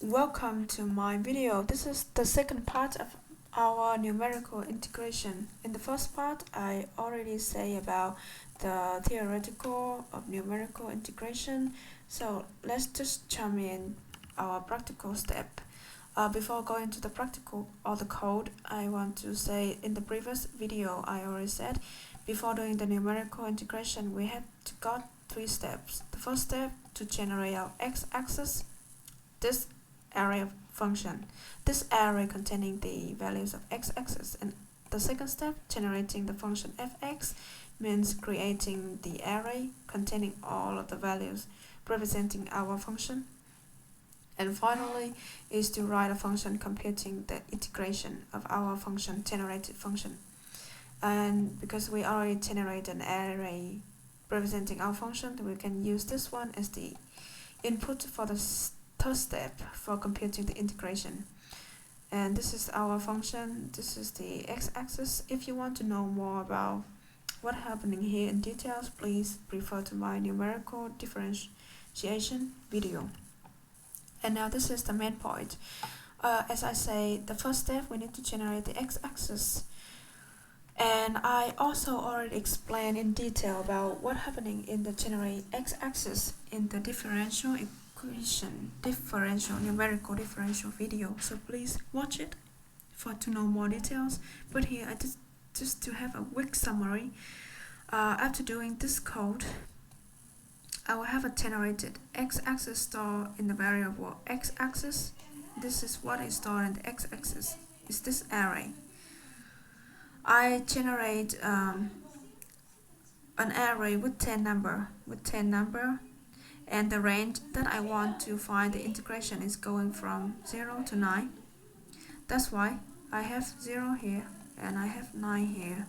Welcome to my video. This is the second part of our numerical integration. In the first part, I already say about the theoretical of numerical integration. So let's just jump in our practical step. Before going to the practical or the code, I want to say in the previous video I already said before doing the numerical integration we have to got 3 steps. The first step to generate our x-axis, this array of function, this array containing the values of x-axis, and the second step, generating the function fx, means creating the array containing all of the values representing our function. And finally is to write a function computing the integration of our function generated function. And because we already generated an array representing our function, we can use this one as the input for the third step for computing the integration. And this is our function, this is the x-axis. If you want to know more about what's happening here in details, please refer to my numerical differentiation video. And now this is the main point. As I say, the first step we need to generate the x-axis. And I also already explained in detail about what's happening in the generate x-axis in the differential equation, numerical differential video. So please watch it to know more details. But here I just to have a quick summary. After doing this code, I will have a generated x-axis stored in the variable x-axis. This is what is stored in the x-axis, is this array. I generate an array with 10 number, and the range that I want to find the integration is going from 0 to 9. That's why I have 0 here and I have 9 here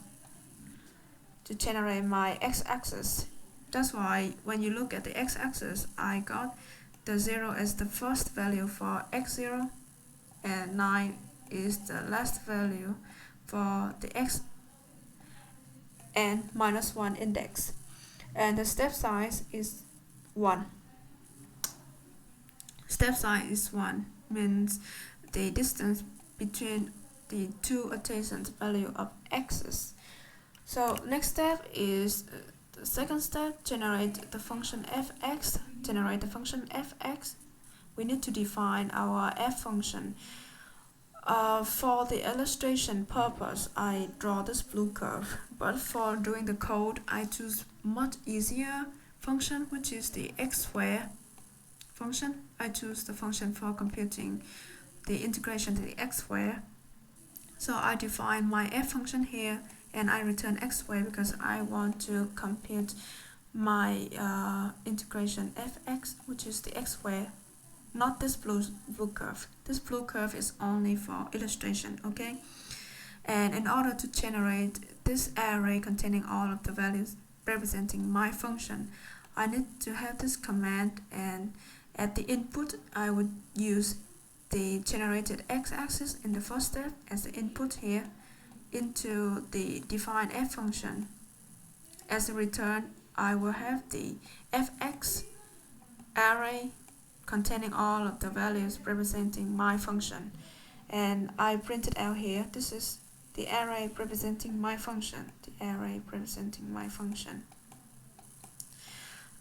to generate my x-axis. That's why when you look at the x-axis, I got the 0 as the first value for x0 and 9 is the last value for the x and minus 1 index. And the step size is 1. Step size is 1 means the distance between the two adjacent value of x's. So next step is the second step, generate the function fx. Generate the function fx. We need to define our f function. For the illustration purpose, I draw this blue curve, but for doing the code, I choose much easier function, which is the x square function. I choose the function for computing the integration to the x square. So I define my f function here, and I return x square because I want to compute my integration fx, which is the x square, not this blue curve. This blue curve is only for illustration, okay? And in order to generate this array containing all of the values representing my function, I need to have this command, and at the input I would use the generated x-axis in the first step as the input here into the defined f function. As a return, I will have the fx array containing all of the values representing my function, and I print it out here. This is the array representing my function,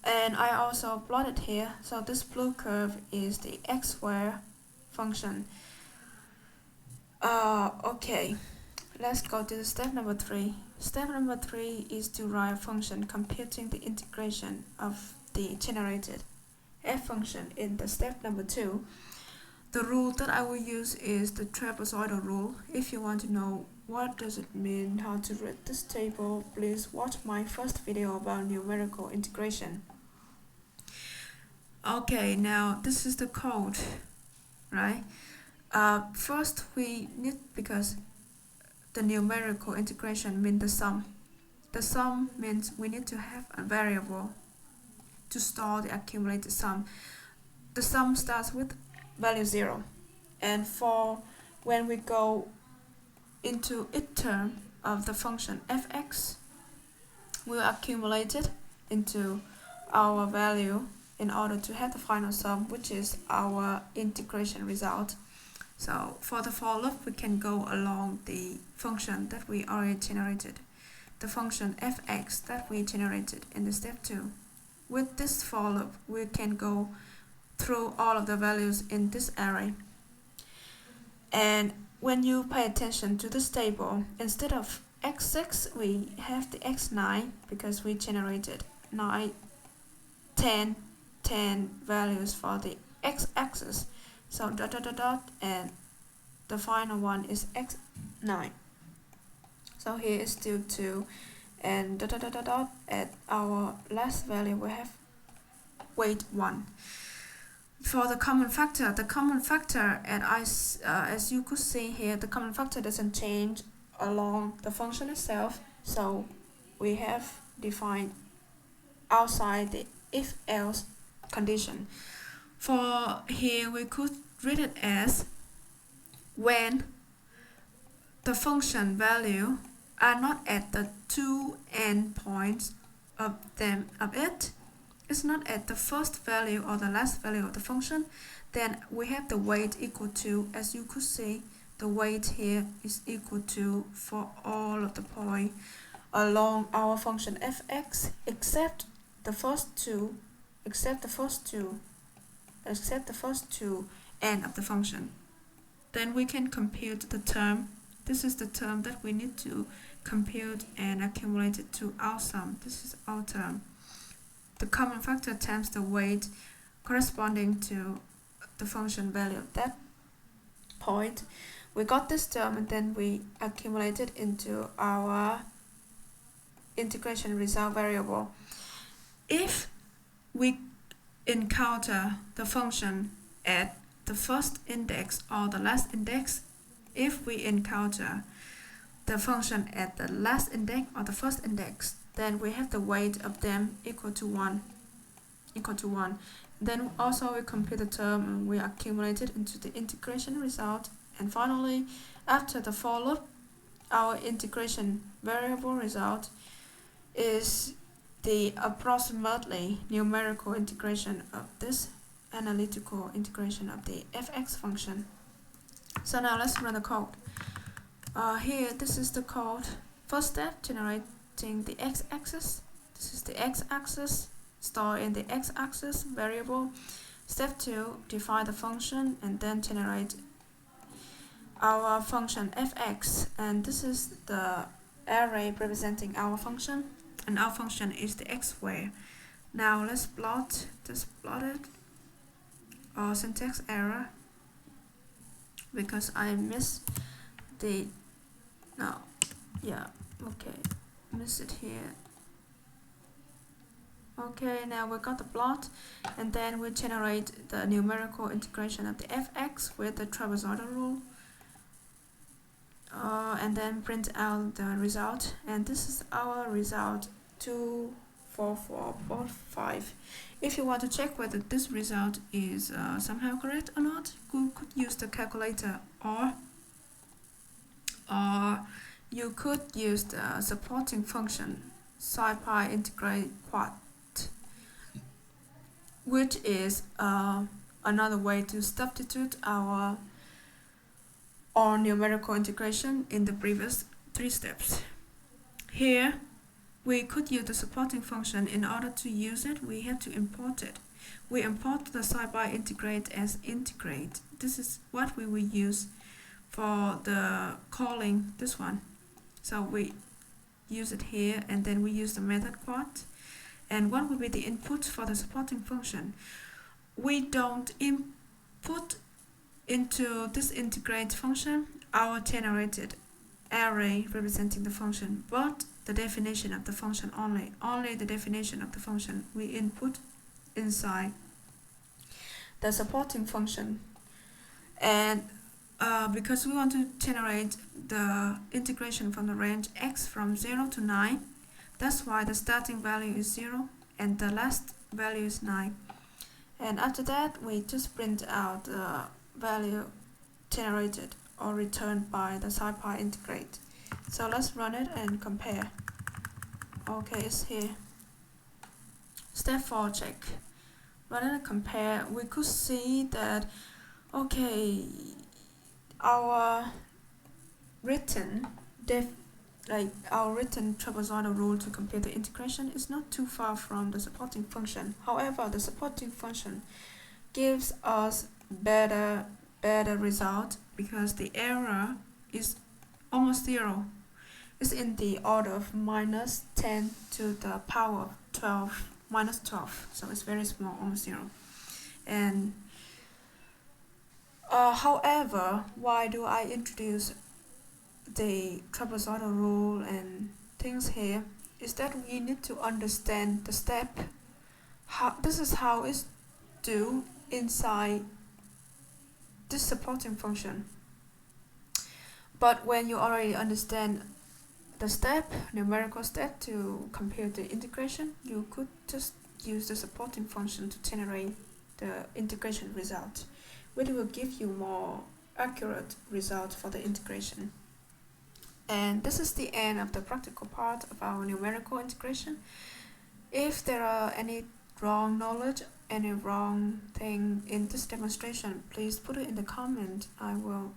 and I also plot it here. So this blue curve is the x square function. Okay, let's go to step number 3. Step number 3 is to write a function computing the integration of the generated f function in the step number 2. The rule that I will use is the trapezoidal rule. If you want to know what does it mean, how to read this table, please watch my first video about numerical integration. Okay, now this is the code, right? First we need, because the numerical integration means the sum. The sum means we need to have a variable to store the accumulated sum. The sum starts with value 0, and for when we go into ith term of the function fx, we'll accumulate it into our value in order to have the final sum, which is our integration result. So for the for loop, we can go along the function that we already generated, the function fx that we generated in the step 2. With this for loop, we can go through all of the values in this array. And when you pay attention to this table, instead of x6, we have the x9 because we generated 9, 10 values for the x-axis. So dot dot dot dot, and the final one is x9. So here is still 2, and dot dot dot dot dot. At our last value we have weight 1. For the common factor, as you could see here, the common factor doesn't change along the function itself. So we have defined outside the if-else condition. For here, we could read it as when the function value are not at the two endpoints of it, it's not at the first value or the last value of the function, then we have the weight equal to, as you could see, the weight here is equal to for all of the points along our function fx except the first two end of the function. Then we can compute the term. This is the term that we need to compute and accumulate it to our sum. This is our term. The common factor times the weight corresponding to the function value at that point. We got this term and then we accumulate it into our integration result variable. If we encounter the function at the first index or the last index, if we encounter the function at the last index or the first index, then we have the weight of them equal to 1. Then also we compute the term and we accumulate it into the integration result. And finally, after the for loop, our integration variable result is the approximately numerical integration of this analytical integration of the fx function. So now let's run the code. Here, this is the code. First step, generating the x-axis. This is the x-axis, store in the x-axis variable. Step 2, define the function and then generate our function fx, and this is the array representing our function, and our function is the x square. Now let's plot it. Syntax error because I missed the miss it here. Okay, now we got the plot, and then we generate the numerical integration of the fx with the trapezoidal rule. And then print out the result, and this is our result 24445. If you want to check whether this result is somehow correct or not, you could use the calculator, or you could use the supporting function SciPy integrate quad, which is another way to substitute our numerical integration in the previous 3 steps. Here, we could use the supporting function. In order to use it, we have to import it. We import the SciPy integrate as integrate. This is what we will use for the calling this one. So we use it here, and then we use the method quad. And what will be the input for the supporting function? We don't input into this integrate function our generated array representing the function, but the definition of the function only the definition of the function we input inside the supporting function. And because we want to generate the integration from the range x from 0 to 9, that's why the starting value is 0 and the last value is 9. And after that, we just print out the value generated or returned by the SciPy integrate. So let's run it and compare. Okay, it's here. Step 4, check. rather than compare, we could see that, okay, our written our written trapezoidal rule to compute the integration is not too far from the supporting function. However, the supporting function gives us better result because the error is almost zero. It's in the order of minus 10 to the power of 12, minus 12. So it's very small, almost zero. And however, why do I introduce the trapezoidal rule and things here? Is that we need to understand the step. This is how it's do inside this supporting function. But when you already understand the step, numerical step to compute the integration, you could just use the supporting function to generate the integration result, which will give you more accurate result for the integration. And this is the end of the practical part of our numerical integration. If there are any wrong knowledge, any wrong thing in this demonstration, please put it in the comment. I will,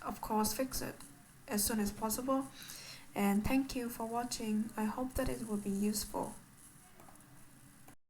of course, fix it as soon as possible. And thank you for watching. I hope that it will be useful.